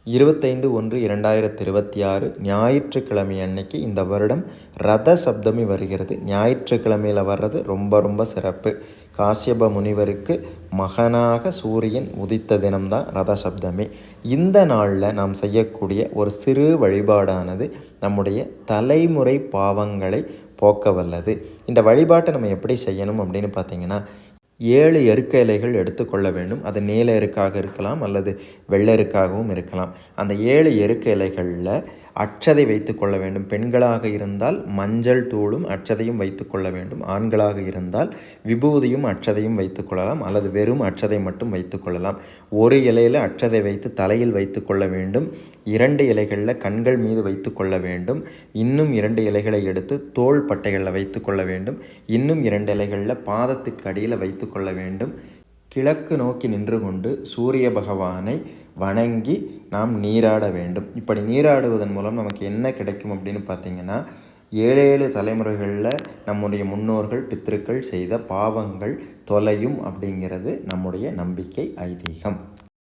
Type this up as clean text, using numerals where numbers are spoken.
25/1/2026 ஞாயிற்றுக்கிழமை அன்னைக்கு இந்த வருடம் ரத சப்தமி வருகிறது. ஞாயிற்றுக்கிழமையில் வர்றது ரொம்ப ரொம்ப சிறப்பு. காசியப முனிவருக்கு மகனாக சூரியன் உதித்த தினம்தான் ரத சப்தமி. இந்த நாளில் நாம் செய்யக்கூடிய ஒரு சிறு வழிபாடானது நம்முடைய தலைமுறை பாவங்களை போக்க வல்லது. இந்த வழிபாட்டை நம்ம எப்படி செய்யணும் அப்படின்னு பார்த்தீங்கன்னா, 7 எருக்க இலைகள் எடுத்துக்கொள்ள வேண்டும். அது நீல எருக்காக இருக்கலாம் அல்லது வெள்ளை எருக்காகவும் இருக்கலாம். அந்த 7 எருக்க இலைகளில் அட்சதை வைத்து கொள்ள வேண்டும். பெண்களாக இருந்தால் மஞ்சள் தூளும் அட்சதையும் வைத்து கொள்ள வேண்டும். ஆண்களாக இருந்தால் விபூதியும் அட்சதையும் வைத்து கொள்ளலாம் அல்லது வெறும் அட்சதை மட்டும் வைத்து கொள்ளலாம். ஒரு இலையில் அட்சதை வைத்து தலையில் வைத்து கொள்ள வேண்டும். 2 இலைகளில் கண்கள் மீது வைத்து கொள்ள வேண்டும். இன்னும் 2 இலைகளை எடுத்து தோள் பட்டைகளில் வைத்து கொள்ள வேண்டும். இன்னும் 2 இலைகளில் பாதத்திற்கு அடியில் வைத்து கொள்ள வேண்டும். கிழக்கு நோக்கி நின்று கொண்டு சூரிய பகவானை வணங்கி நாம் நீராட வேண்டும். இப்படி நீராடுவதன் மூலம் நமக்கு என்ன கிடைக்கும் அப்படின்னு பார்த்தீங்கன்னா, 7 தலைமுறைகளில் நம்முடைய முன்னோர்கள் பித்திருக்கள் செய்த பாவங்கள் தொலையும் அப்படிங்கிறது நம்முடைய நம்பிக்கை, ஐதீகம்.